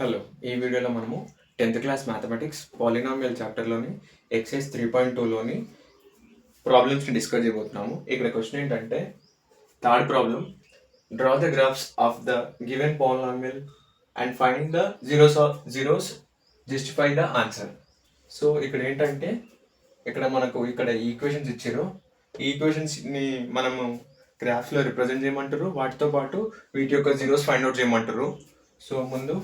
Hello, ఈ వీడియోలో మనము 10th క్లాస్ మ్యాథమెటిక్స్ పాలినామియల్ చాప్టర్లోని ఎక్సైజ్ 3.2లోని ప్రాబ్లమ్స్ని డిస్కస్ చేయబోతున్నాము. ఇక్కడ క్వశ్చన్ ఏంటంటే third problem, draw the graphs of the given polynomial and find the zeros justify the answer. So ఇక్కడ ఏంటంటే మనకు ఈక్వేషన్స్ ఇచ్చారు. ఈ ఈక్వేషన్స్ని మనము గ్రాఫ్లో రిప్రజెంట్ చేయమంటారు, వాటితో పాటు వీటి యొక్క జీరోస్ ఫైండ్ అవుట్ చేయమంటారు. సో ముందు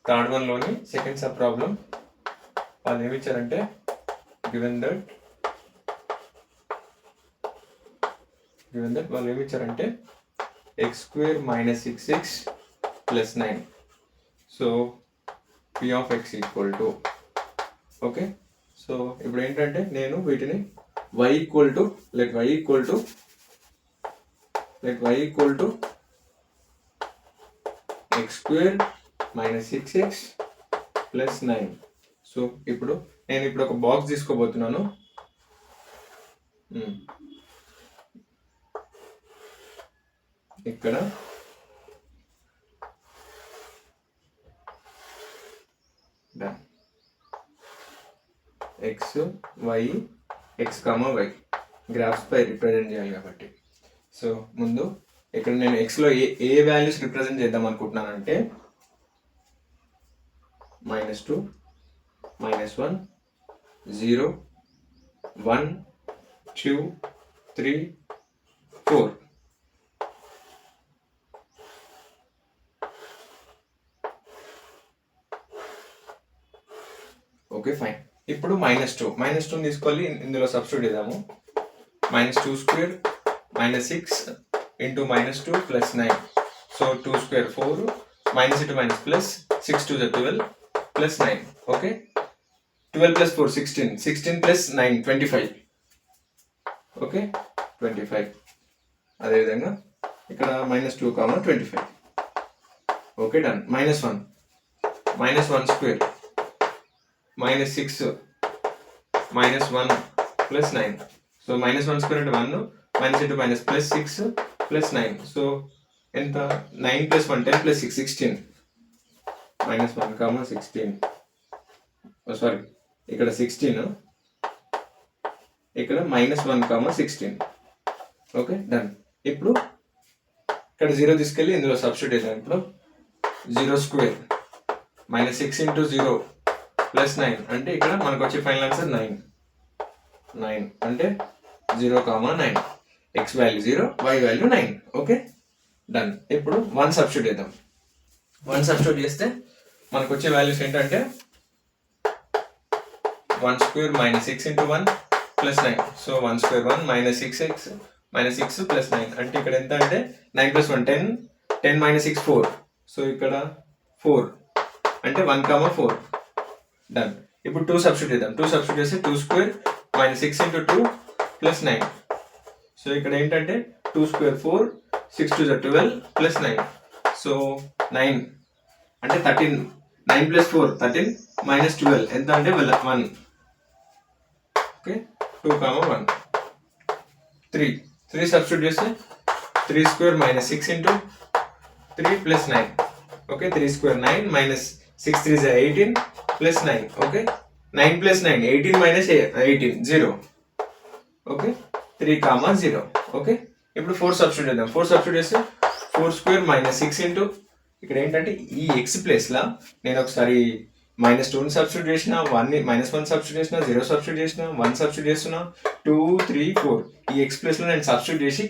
థర్డ్ వన్లోని సెకండ్ సబ్ ప్రాబ్లం వాళ్ళు ఏమి ఇచ్చారంటే గివెన్ దట్ వాళ్ళు ఏమి ఇచ్చారంటే x² - 6x + 9. So p of x equal to okay. So ఇప్పుడు ఏంటంటే నేను వీటిని y equal to x² - 6x + 9. So ఇప్పుడు నేను ఒక బాక్స్ తీసుకోబోతున్నాను. ఇక్కడ x y గ్రాఫ్స్ పై రిప్రజెంట్ చేయాలి కాబట్టి, సో ముందు ఇక్కడ నేను ఎక్స్లో ఏ వాల్యూస్ రిప్రజెంట్ చేద్దాం అనుకుంటున్నానంటే -2 -1 0 1 2 3 4. Okay fine. ఇప్పుడు -2 తీసుకోవాలి, ఇందులో సబ్స్టిట్యూట్ చేద్దాము. -2² - 6 × -2 + 9. So 2² 4 - into minus plus 6 2 12 + 9. Okay, 12 + 4 16, 16 + 9 25. Okay 25. అదేవిధంగా ఇక్కడ -2, 25. Okay done. -1 -1² -6 -1 + 9. సో -1² అంటే 1, - into minus plus 6 + 9. సో ఎంత? 9 + 1 10 + 6 16. -1, 16. సారీ, ఇక్కడ 16, ఇక్కడ -1, 16. Okay done. ఇప్పుడు ఇక్కడ 0 తీసుకెళ్ళి ఇందులో సబ్స్టిట్యూట్ చేద్దాం. ఇప్పుడు 0² - 6 × 0 + 9 అంటే ఇక్కడ మనకు వచ్చే ఫైనల్ ఆన్సర్ 9 అంటే 0, 9. x value 0, y value 9. Okay done. ఇప్పుడు 1 సబ్స్టిట్యూట్ చేద్దాం. 1 సబ్స్టిట్యూట్ చేస్తే మనకు వచ్చే వాల్యూస్ ఏంటంటే 1² - 6 × 1 + 9. సో 1² 1 - 6x - 6 + 9 అంటే ఇక్కడ ఎంత అంటే 9 + 1 10, 10 - 6 4. సో ఇక్కడ 4 అంటే 1, 4. డన్. ఇప్పుడు 2 సబ్స్టిట్యూట్ చేద్దాం. 2 సబ్స్టిట్యూట్ చేస్తే 2² - 6 × 2 + 9. సో ఇక్కడ ఏంటంటే 2² 4 6 2 12 + 9. సో 9 అంటే 13. 9 + 4 13 - 12 ఎంత అంటే 1. ఓకే 2, 1 3 సబ్స్టిట్యూట్ చేస్తే 3² - 6 × 3 + 9. ఓకే 3² 9 - 6 3 18 + 9. ఓకే 9 + 9 18 - 18 0. ఓకే 3, 0. ఓకే ఇప్పుడు 4 సబ్స్టిట్యూట్ చేద్దాం. 4 సబ్స్టిట్యూట్ చేస్తే 4² - 6 × ఇక్కడ ఏంటంటే ఈ x ప్లేస్లో నేను ఒకసారి -2 సబ్స్టిట్యూట్ చేసిన, 1 సబ్స్టిట్యూట్ చేసిన, 0 సబ్స్టిట్యూట్ చేసిన, 1 సబ్స్టిట్యూట్ చేస్తున్నా, 2 3 4 ఈ x ప్లేస్లో నేను సబ్స్టిట్యూట్ చేసి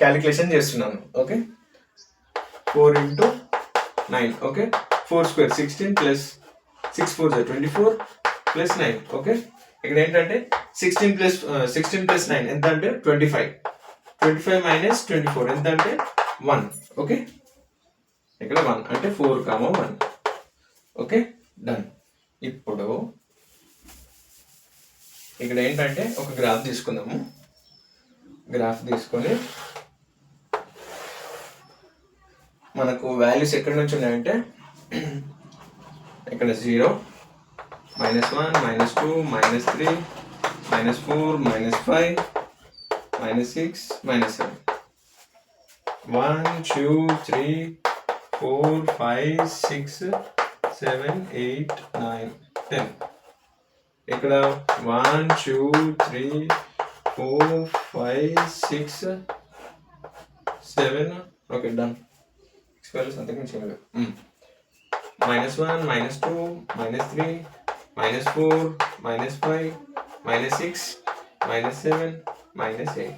క్యాలిక్యులేషన్ చేస్తున్నాను. ఓకే 4 × 9. ఓకే 4² 16 + 6 4 24 + 9. ఓకే ఇక్కడ ఏంటంటే 16 + 9 ఎంత అంటే 25. 25 - 24 ఎంత అంటే 1. ఓకే ఇక్కడ 1 అంటే 4, 1. Okay done. ఇప్పుడు ఇక్కడ ఏంటంటే ఒక గ్రాఫ్ తీసుకుందాము. గ్రాఫ్ తీసుకొని మనకు వాల్యూస్ ఎక్కడి నుంచి ఉన్నాయంటే ఇక్కడ 0 -1 -2 -3 -4 -5 -6 -7 1 2 3 4 5 6 7 8 9 10. ఇక్కడ 1 2 3 4 5 6 7. Okay done. సంథింగ్ చేయలేదు. -1 -2 -3 -4 -5 -6 -7 -8.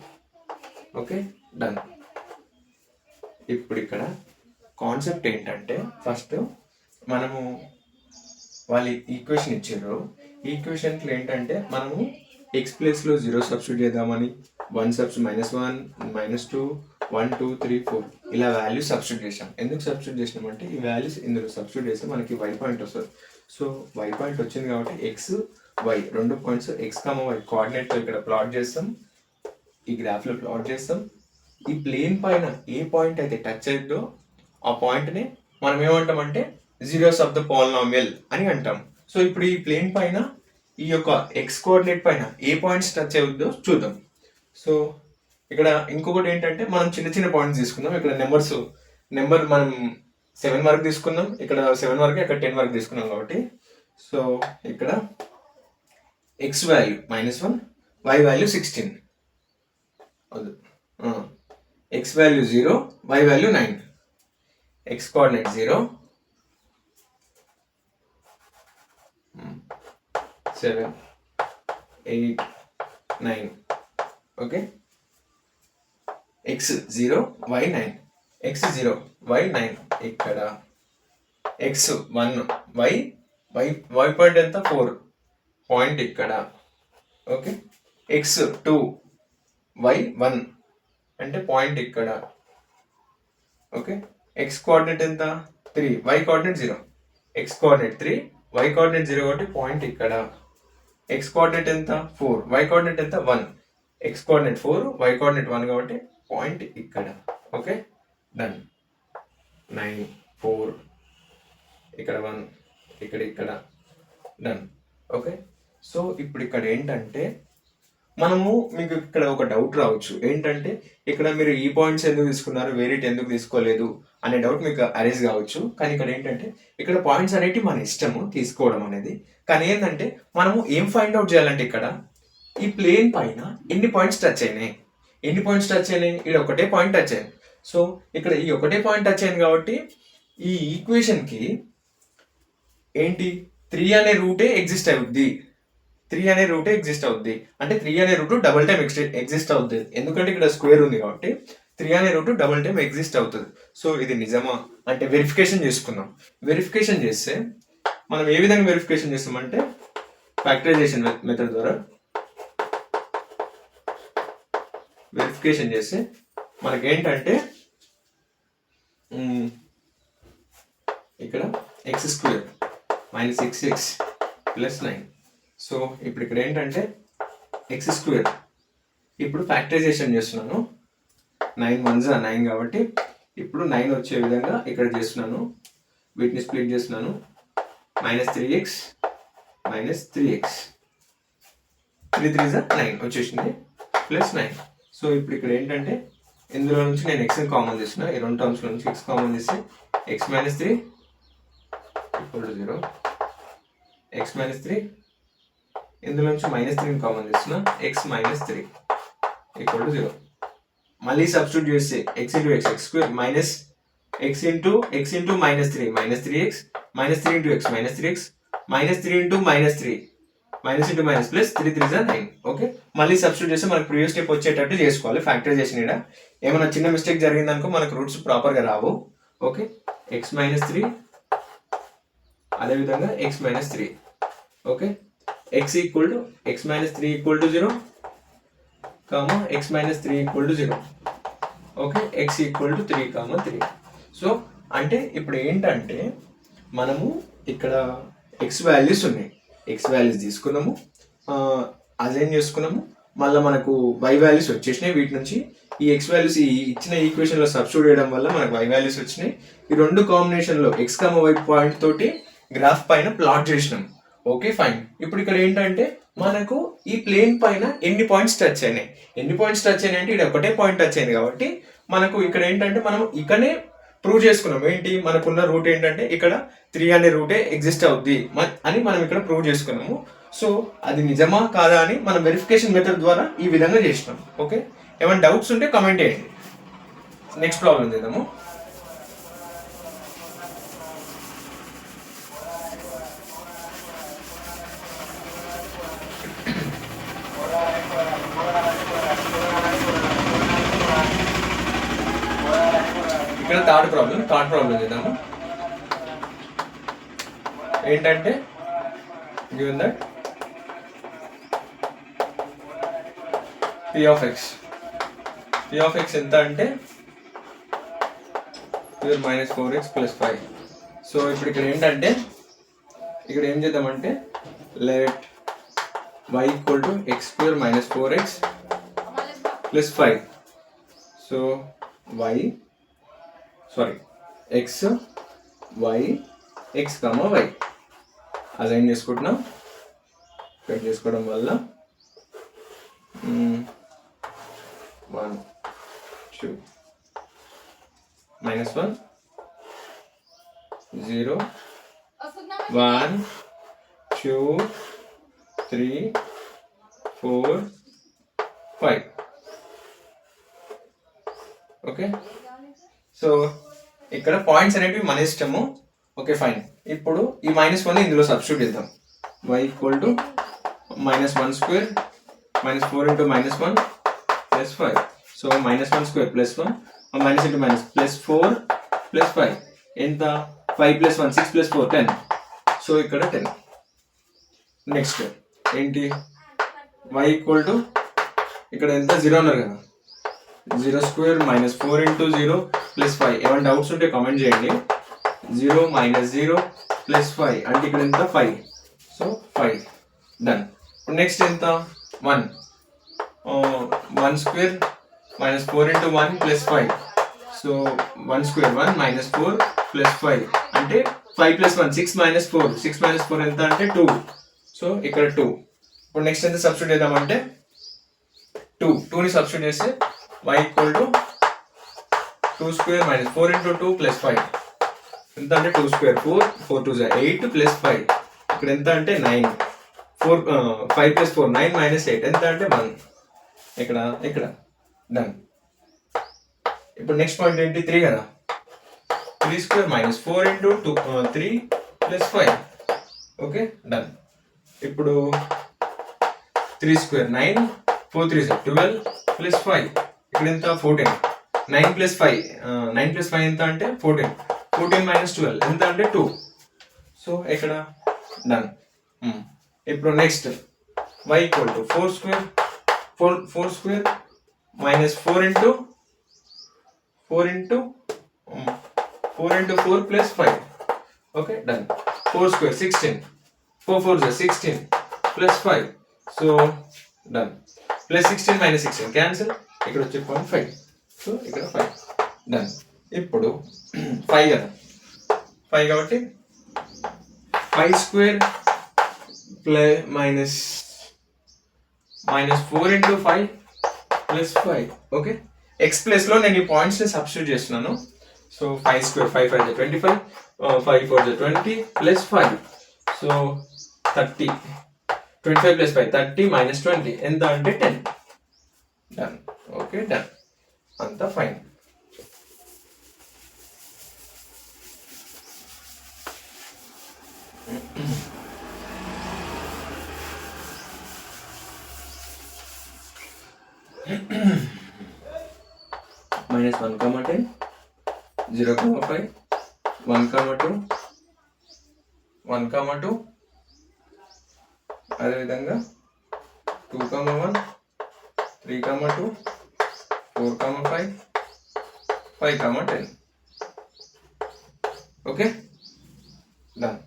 Okay done. ఇప్పుడు ఇక్కడ కాన్సెప్ట్ ఏంటంటే ఫస్ట్ మనము వాళ్ళు ఈక్వేషన్ ఇచ్చారు. ఈక్వేషన్లో ఏంటంటే మనము ఎక్స్ ప్లేస్లో 0 సబ్స్టిట్యూట్ చేద్దామని 1 -1 -2 1 2 3 4 ఇలా వాల్యూస్ సబ్స్టిట్యూట్ చేసాం. ఎందుకు సబ్స్టిట్యూట్ చేసినామంటే ఈ వాల్యూస్ ఇందులో సబ్స్టిట్యూట్ చేస్తే మనకి వై పాయింట్ వస్తుంది. సో వై పాయింట్ వచ్చింది కాబట్టి x y 2 points x y కోఆర్డినేట్తో ఇక్కడ ప్లాట్ చేస్తాం. ఈ గ్రాఫ్లో ప్లాట్ చేస్తాం. ఈ ప్లేన్ పైన ఏ పాయింట్ అయితే టచ్ అవుతుందో ఆ పాయింట్ని మనం ఏమంటామంటే జీరోస్ ఆఫ్ ద పాలినామియల్ అని అంటాం. సో ఇప్పుడు ఈ ప్లేన్ పైన ఈ యొక్క ఎక్స్ కోఆర్డినేట్ పైన ఏ పాయింట్స్ టచ్ అవుతుందో చూద్దాం. సో ఇక్కడ ఇంకొకటి ఏంటంటే మనం చిన్న చిన్న పాయింట్స్ తీసుకుందాం. ఇక్కడ నెంబర్ మనం 7 వరకు తీసుకుందాం. ఇక్కడ 7 వరకు ఇక్కడ 10 వరకు తీసుకున్నాం కాబట్టి సో ఇక్కడ x value -1 y value 16 x value 0 y value 9 x coordinate 0 7 8 9 okay x 0 y 9 x 0 y 9 ఇక్కడ x 1 y పాయింట్ ఎంత 4 పాయింట్ ఇక్కడ ఓకే x 2 y 1 అంటే పాయింట్ ఇక్కడ ఓకే x కోఆర్డినేట్ ఎంత 3 y coordinate 0 x coordinate 3 y coordinate 0 కాబట్టి point ఇక్కడ x coordinate ఎంత 4 y coordinate ఎంత 1 x కోఆర్డినేట్ 4 y కోఆర్డినేట్ 1 కాబట్టి పాయింట్ ఇక్కడ ఓకే డన్ 9 4 ఇక్కడ 1 ఇక్కడ డన్ ఓకే. సో ఇప్పుడు ఇక్కడ ఏంటంటే మనము మీకు ఇక్కడ ఒక డౌట్ రావచ్చు ఏంటంటే ఇక్కడ మీరు ఈ పాయింట్స్ ఎందుకు తీసుకున్నారు వేరేటి ఎందుకు తీసుకోలేదు అనే డౌట్ మీకు అరైజ్ కావచ్చు. కానీ ఇక్కడ ఏంటంటే ఇక్కడ పాయింట్స్ అనేవి మన ఇష్టము తీసుకోవడం అనేది. కానీ ఏంటంటే మనము ఏం ఫైండ్ అవుట్ చేయాలంటే ఇక్కడ ఈ ప్లేన్ పైన ఎన్ని పాయింట్స్ టచ్ అయినాయి ఇక్కడ ఒకటే పాయింట్ టచ్ అయింది. సో ఇక్కడ ఈ ఒకటే పాయింట్ టచ్ అయింది కాబట్టి ఈ ఈక్వేషన్కి ఏంటి 3 అనే రూటే ఎగ్జిస్ట్ అవుద్ది. 3 అనే రూటే ఎగ్జిస్ట్ అవుద్ది అంటే 3 అనే రూట్ డబుల్ టైం ఎగ్జిస్ట్ అవుద్ది. ఎందుకంటే ఇక్కడ స్క్వేర్ ఉంది కాబట్టి 3 అనే రూట్ డబుల్ టైం ఎగ్జిస్ట్ అవుతుంది. సో ఇది నిజమా అంటే వెరిఫికేషన్ చేసుకుందాం. వెరిఫికేషన్ చేస్తే మనం ఏ విధంగా వెరిఫికేషన్ చేస్తామంటే ఫ్యాక్టరైజేషన్ మెథడ్ ద్వారా వెరిఫికేషన్ చేస్తే మనకేంటంటే ఇక్కడ x² - 6x + 9. సో ఇప్పుడు ఇక్కడ ఏంటంటే x² ఇప్పుడు ఫ్యాక్టరైజేషన్ చేస్తున్నాను. 9 1s 9 కాబట్టి ఇప్పుడు 9 వచ్చే విధంగా ఇక్కడ చేస్తున్నాను. వీటిని స్ప్లిట్ చేస్తున్నాను. -3x -3x 3 3s 9 వచ్చేసింది +9. సో ఇప్పుడు ఇక్కడ ఏంటంటే ఇందులో నుంచి నేను x కామన్ తీస్తున్నా. ఈ రెండు టర్మ్స్లో నుంచి x కామన్ తీస్తే x - 3 = 0 x - 3 ఇందులో నుంచి -3 కామన్ తీస్తున్నా x - 3 = 0. మళ్ళీ సబ్స్టిట్యూట్ చేస్తే x × x x² -x × x × -3 -3x -3x -3x -3 × -3 -3 3 3s 9 okay. మళ్ళీ సబ్స్టిట్యూట్ చేస్తే మనకు ప్రీవియస్ స్టెప్ వచ్చేటట్టు చేసుకోవాలి ఫ్యాక్టరైజేషన్. ఇక్కడ ఏమైనా చిన్న మిస్టేక్ జరిగిందనుకో మనకు రూట్స్ ప్రాపర్గా రావు ఓకే. x - 3 అదేవిధంగా x - 3 okay. x - 3 = 0 x - 3 = 0 okay. x = 3, 3. So అంటే ఇప్పుడు ఏంటంటే మనము ఇక్కడ x వాల్యూస్ ఉన్నాయి. x వాల్యూస్ తీసుకున్నాము, అసైన్ చేసుకున్నాము, మళ్ళీ మనకు y వాల్యూస్ వచ్చేసినాయి. వీటి నుంచి ఈ x వాల్యూస్ ఈ ఇచ్చిన ఈక్వేషన్లో సబ్స్టిట్యూట్ చేయడం వల్ల మనకు y వాల్యూస్ వచ్చినాయి. ఈ రెండు కాంబినేషన్లో x, y పాయింట్ తోటి గ్రాఫ్ పైన ప్లాట్ చేసినాం ఓకే ఫైన్. ఇప్పుడు ఇక్కడ ఏంటంటే మనకు ఈ ప్లేన్ పైన ఎన్ని పాయింట్స్ టచ్ అయినాయి అంటే ఇక్కడ ఒకటే పాయింట్ టచ్ అయింది కాబట్టి మనకు ఇక్కడ ఏంటంటే మనం ఇక్కడనే ప్రూవ్ చేసుకున్నాం. ఏంటి మనకున్న రూట్ ఏంటంటే ఇక్కడ 3 అనే రూటే ఎగ్జిస్ట్ అవుద్ది అని మనం ఇక్కడ ప్రూవ్ చేసుకున్నాము. సో అది నిజమా కాదా అని మనం వెరిఫికేషన్ మెథడ్ ద్వారా ఈ విధంగా చేసినాం. ఓకే, ఏమైనా డౌట్స్ ఉంటే కామెంట్ చేయండి. నెక్స్ట్ ప్రాబ్లం చేద్దాము. ఇక్కడ థర్డ్ ప్రాబ్లం చేద్దాము. ఏంటంటే given that p of x ఎంత అంటే -4x + 5. సో ఇప్పుడు ఇక్కడ ఏంటంటే ఇక్కడ ఏం చేద్దామంటే let y = x² - 4x + 5. So x y x, y align చేసుకుంటున్నాం. కట్ చేసుకోవడం వల్ల 1 2 -1 0 1 2 3 4 5. ఓకే, సో ఇక్కడ పాయింట్స్ అనేటివి మన ఇష్టము. Okay fine. ఇప్పుడు ఈ -1 ఇందులో సబ్స్టిట్యూట్ చేద్దాం. y = -1² -4 × -1 + 5. సో -1² + 1 -(-) + 5 ఎంత 5 + 1 6 + 4 10. సో ఇక్కడ 10. నెక్స్ట్ ఏంటి y = ఇక్కడ ఎంత 0 అన్నారు కదా, 0² - 4 × 0 + 5. ఏమైనా డౌట్స్ ఉంటే కామెంట్ చేయండి. 0 - 0 + 5 అంటే ఇక్కడ ఎంత 5. So 5 done. ఇప్పుడు నెక్స్ట్ ఎంత 1 1² - 4 × 1 + 5. సో 1² 1 -4 + 5 అంటే 5 + 1 6 - 4 6 - 4 ఎంత అంటే 2. సో ఇక్కడ 2. ఇప్పుడు నెక్స్ట్ ఎంత సబ్స్టిట్యూట్ చేద్దామంటే 2ని సబ్స్టిట్యూట్ చేస్తే y = 2² - 4 × 2 + 5 ఎంత అంటే 2² 4 4 2 8 + 5 ఇక్కడ ఎంత అంటే 9 5 + 4 9 - 8 ఎంత అంటే 1. ఇక్కడ డన్. ఇప్పుడు నెక్స్ట్ పాయింట్ ఏంటి 3 కదా, 3² - 4 × 2 3 + 5. Okay done. ఇప్పుడు 3² 9 4 3 12 + 5 ఇక్కడ ఎంత 14. 9 + 5 ఎంత అంటే 14 14 - 12 ఎంత అంటే 2. సో ఇక్కడ డన్. ఇప్పుడు next y = 4² - 4 × 4 + 5. Okay done. 4² 16 4 4 16 + 5. So done. +16 - 16 cancel. ఇక్కడ వచ్చే పాయింట్ 5. సో ఇక్కడ 5 డన్. ఇప్పుడు 5 కదా, 5 కాబట్టి 5² -4 × 5 + 5. ఓకే, x ప్లేస్లో నేను ఈ పాయింట్స్ని సబ్స్టిట్యూట్ చేస్తున్నాను. సో 5² 5 5 25 5 4 20 + 5. సో 30 25 + 5 30 - 20 ఎంత అంటే 10. డన్. Okay done. అంతా ఫైన్. -1, 10 0, 5 1, 2 1, 2 అదేవిధంగా 2, 1 3, 2 4, 5 5, 10. Okay done.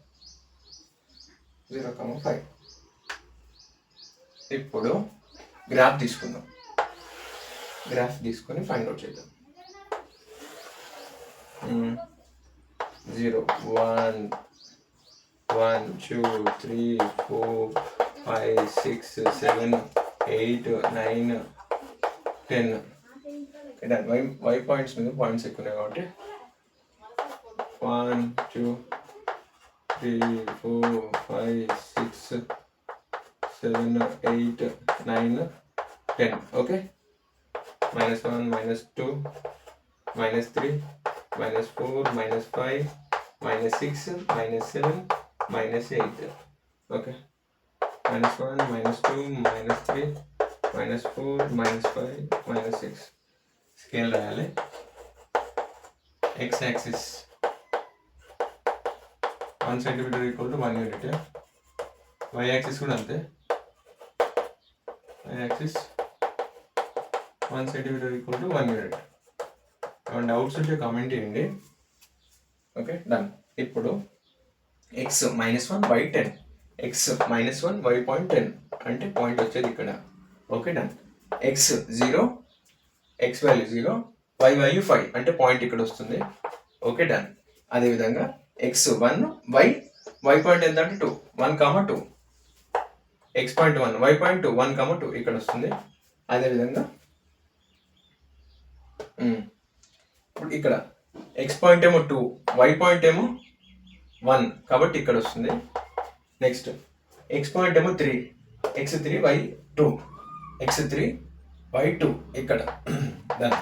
0, 5. ఇప్పుడు గ్రాఫ్ తీసుకుందాం. గ్రాఫ్ తీసుకొని ఫైండ్ అవుట్ చేద్దాం. 0 1 1 2 3 4 5 6 7 8 9 10. డన్. వై పాయింట్స్ మీద పాయింట్స్ ఎక్కువ ఉన్నాయి కాబట్టి 1 2 3 4 5 6 7 8 9 10. Okay, -1 -2 -3 -4 -5 -6 -7 -8. Okay, -1 -2 -3 -4 -5 -6. స్కేల్ రాయాలి. x axis 1 centimeter equal to 1 unit. y axis కూడా అంతే, y axis 1 centimeter equal to 1 unit. ఏమైనా డౌట్స్ ఉంటే కామెంట్ చేయండి. Okay, done. ఇప్పుడు x -1 y 10, x -1 y 0.10 అంటే పాయింట్ వచ్చేది ఇక్కడ. Okay, done. x 0, x value 0, y value 5 అంటే పాయింట్ ఇక్కడ వస్తుంది. Okay, done. అదేవిధంగా x 1, y పాయింట్ ఎంత అంటే 2, 1, 2, x పాయింట్ 1, y పాయింట్ 2, 1, 2 ఇక్కడ వస్తుంది. అదేవిధంగా ఇప్పుడు ఇక్కడ x పాయింట్ ఏమో 2, y పాయింట్ ఏమో 1 కాబట్టి ఇక్కడ వస్తుంది. నెక్స్ట్ x పాయింట్ ఏమో 3, x3 y 2, x3 y 2 ఇక్కడ. డన్.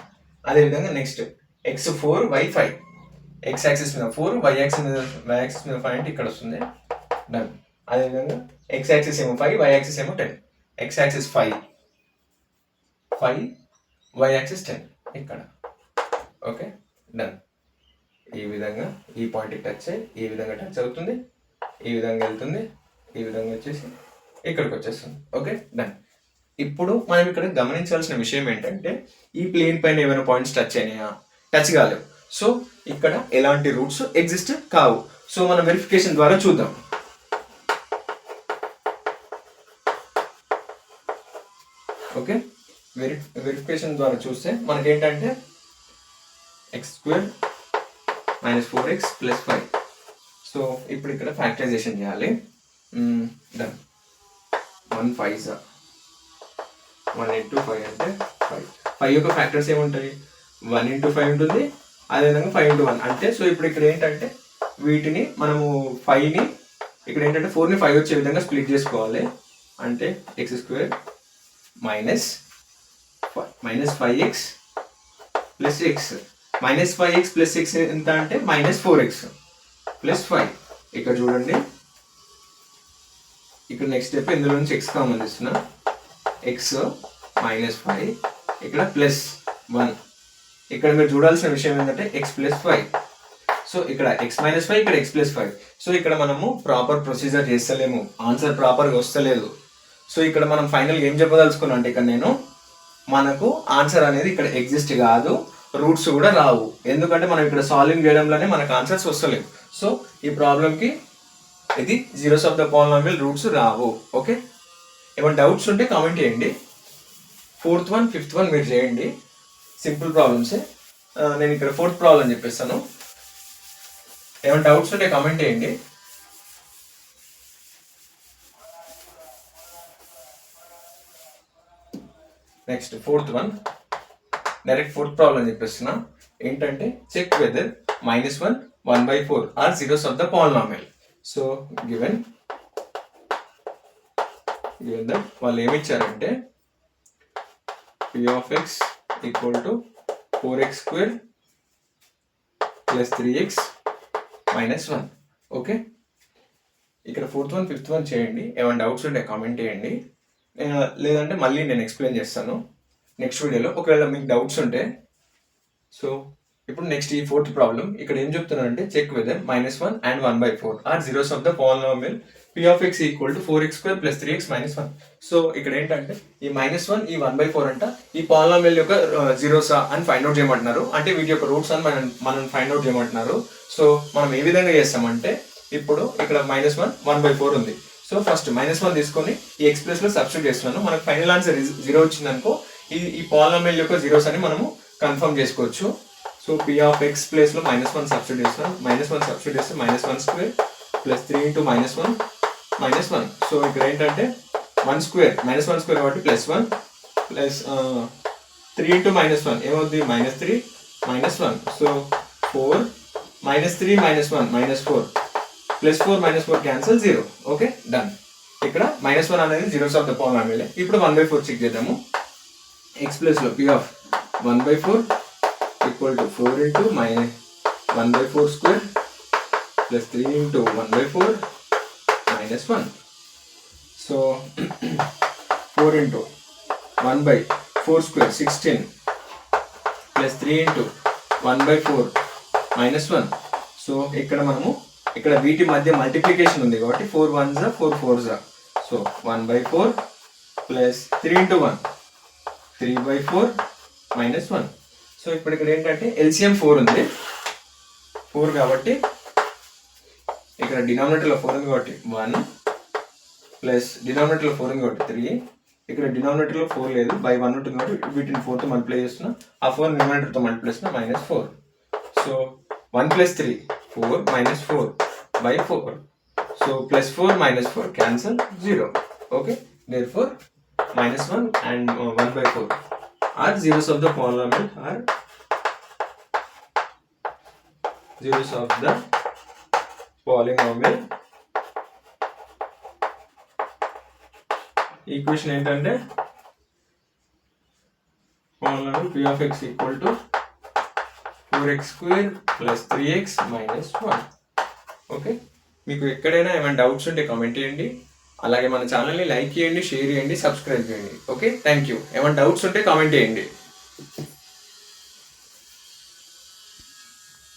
అదేవిధంగా next x4 y 5, x axis మీద 4, y యాక్సిస్ మీద 5 అంటే ఇక్కడ వస్తుంది. డన్. అదేవిధంగా x యాక్సిస్ ఏమో 5, y యాక్సిస్ ఏమో 10, x యాక్సిస్ 5, y యాక్సిస్ 10 ఇక్కడ. Okay, done. ఈ విధంగా ఈ పాయింట్ టచ్ అయ్యి ఈ విధంగా టచ్ అవుతుంది, ఈ విధంగా వెళ్తుంది, ఈ విధంగా వచ్చేసి ఇక్కడికి వచ్చేస్తుంది. Okay, done. ఇప్పుడు మనం ఇక్కడ గమనించాల్సిన విషయం ఏంటంటే ఈ ప్లేన్ పైన ఏమైనా పాయింట్స్ టచ్ అయినాయా? టచ్ కాలేవు. సో ఇక్కడ ఎలాంటి రూట్స్ ఎగ్జిస్ట్ కావు. సో మనం వెరిఫికేషన్ ద్వారా చూద్దాం. ఓకే, వెరిఫికేషన్ ద్వారా చూస్తే మనకేంటంటే x² - 4x + 5. సో ఇప్పుడు ఇక్కడ ఫ్యాక్టరైజేషన్ చేయాలి. డన్. 1 5 1 × 5 అంటే 5. 5 యొక్క ఫ్యాక్టర్స్ ఏముంటాయి? 1 × 5 ఉంటుంది, అదేవిధంగా 5 × 1 అంటే. సో ఇప్పుడు ఇక్కడ ఏంటంటే వీటిని మనము 5ని ఇక్కడ ఏంటంటే 4ని 5 వచ్చే విధంగా స్ప్లిట్ చేసుకోవాలి. అంటే x² - 5x + x. -5x + x ఎంత అంటే -4x + 5. ఇక్కడ చూడండి, ఇక్కడ నెక్స్ట్ స్టెప్ ఇందులో నుంచి x కామన్ తీస్తున్నా. x -5 ఇక్కడ +1. ఇక్కడ మీరు చూడాల్సిన విషయం ఏంటంటే x + 5. సో ఇక్కడ x - 5, ఇక్కడ x + 5. సో ఇక్కడ మనము ప్రాపర్ ప్రొసీజర్ చేస్తలేము, ఆన్సర్ ప్రాపర్గా వస్తలేదు. సో ఇక్కడ మనం ఫైనల్గా ఏం చెప్పదలుచుకున్నాం అంటే ఇక్కడ నేను మనకు ఆన్సర్ అనేది ఇక్కడ ఎగ్జిస్ట్ కాదు, రూట్స్ కూడా రావు. ఎందుకంటే మనం ఇక్కడ సాల్వింగ్ చేయడంలోనే మనకు ఆన్సర్స్ వస్తలేవు. సో ఈ ప్రాబ్లంకి ఇది zeros of the polynomial roots Rao. Okay, ఏమైనా డౌట్స్ ఉంటే కామెంట్ చేయండి. 4th 1, 5th 1 మీరు చేయండి, సింపుల్ ప్రాబ్లమ్సే. నేను ఇక్కడ 4th ప్రాబ్లం చెప్పేస్తాను. ఏమైనా డౌట్స్ ఉంటే కామెంట్ చేయండి. Next 4th 1 direct 4th problem చెప్పేస్తున్నా. ఏంటంటే check whether -1, 1/4 are zeros of the polynomial. So given that వాళ్ళు ఏమి ఇచ్చారంటే p of x equal to 4x² + 3x - 1. Okay, ఇక్కడ 4th 1, 5th 1 చేయండి. ఏమైనా డౌట్స్ ఉంటే కామెంట్ చేయండి, లేదంటే మళ్ళీ నేను ఎక్స్ప్లెయిన్ చేస్తాను నెక్స్ట్ వీడియోలో ఒకవేళ మీకు డౌట్స్ ఉంటే. సో ఇప్పుడు నెక్స్ట్ ఈ 4th ప్రాబ్లం ఇక్కడ ఏం చెప్తున్నానంటే check whether -1 and 1/4 are zeros of the polynomial p of x equal to 4x² + 3x - 1. So ఇక్కడ ఏంటంటే ఈ -1 ఈ 1/4 అంట ఈ పాలినామియల్ యొక్క జీరోసా అని ఫైండ్ అవుట్ చేయమంటున్నారు. అంటే వీటి యొక్క రూట్స్ అని మనం ఫైండ్ అవుట్ చేయమంటున్నారు. సో మనం ఏ విధంగా చేస్తామంటే ఇప్పుడు ఇక్కడ -1, 1/4 ఉంది. సో ఫస్ట్ -1 తీసుకొని ఈ x ప్లస్ లో సబ్స్టిట్యూట్ చేస్తున్నాను. మనకు ఫైనల్ ఆన్సర్ 0 వచ్చిందనుకో ఈ పాలినామియల్ యొక్క జీరోస్ అని మనము కన్ఫర్మ్ చేసుకోవచ్చు. So p of x place లో -1 సబ్స్టిట్యూట్ చేస్తున్నాను. -1 సబ్స్టిట్యూట్ చేస్తే -1² + 3 × -1 సో ఇక్కడ ఏంటంటే 1² -1² కాబట్టి +1 ప్లస్ 3 × -1 ఏమవుతుంది? -3 - 1. So 4 -3 -1 -4 +4 -4 cancel 0. Okay done. ఇక్కడ -1 అనేది జీరోస్ ఆఫ్ ద పాలినామియల్. ఇప్పుడు 1/4 చెక్ చేద్దాము. x ప్లస్లో p of 1/4 equal to 4 into -1/4 square plus 3 into 1/4 -1. So 4 into 1/4 square 16 plus 3 into 1/4 -1. So ఇక్కడ వీటి మధ్య మల్టిప్లికేషన్ ఉంది కాబట్టి 4 1s 4 4s. So 1/4 plus 3 into 1 3/4 -1. So ఇప్పుడు ఇక్కడ ఏంటంటే ఎల్సిఎం 4 ఉంది. 4 కాబట్టి ఇక్కడ డినామినేటర్లో 4 ఉంది కాబట్టి 1 ప్లస్ డినామినేటర్లో 4 ఉంది కాబట్టి 3. ఇక్కడ డినామినేటర్లో 4 లేదు, బై 1 ఉంటుంది కాబట్టి వీటిని 4తో మల్టిప్లై చేస్తున్నా. ఆ 4 డినామినేటర్తో మల్టిప్లై చేస్తున్నా -4. So 1 + 3 4 -4/4. So +4 -4 cancel 0. Okay, therefore -1 and 1/4 are zeros of the polynomial, are zeros of the polynomial. Equation ఏంటంటే polynomial p of x equal to 4x² + 3x - 1. Okay, మీకు ఎక్కడైనా ఏమైనా డౌట్స్ ఉంటే కామెంట్ చేయండి. అలాగే మన ఛానల్ని లైక్ చేయండి, షేర్ చేయండి, సబ్స్క్రైబ్ చేయండి. Okay, thank you. ఏమైనా డౌట్స్ ఉంటే కామెంట్ చేయండి.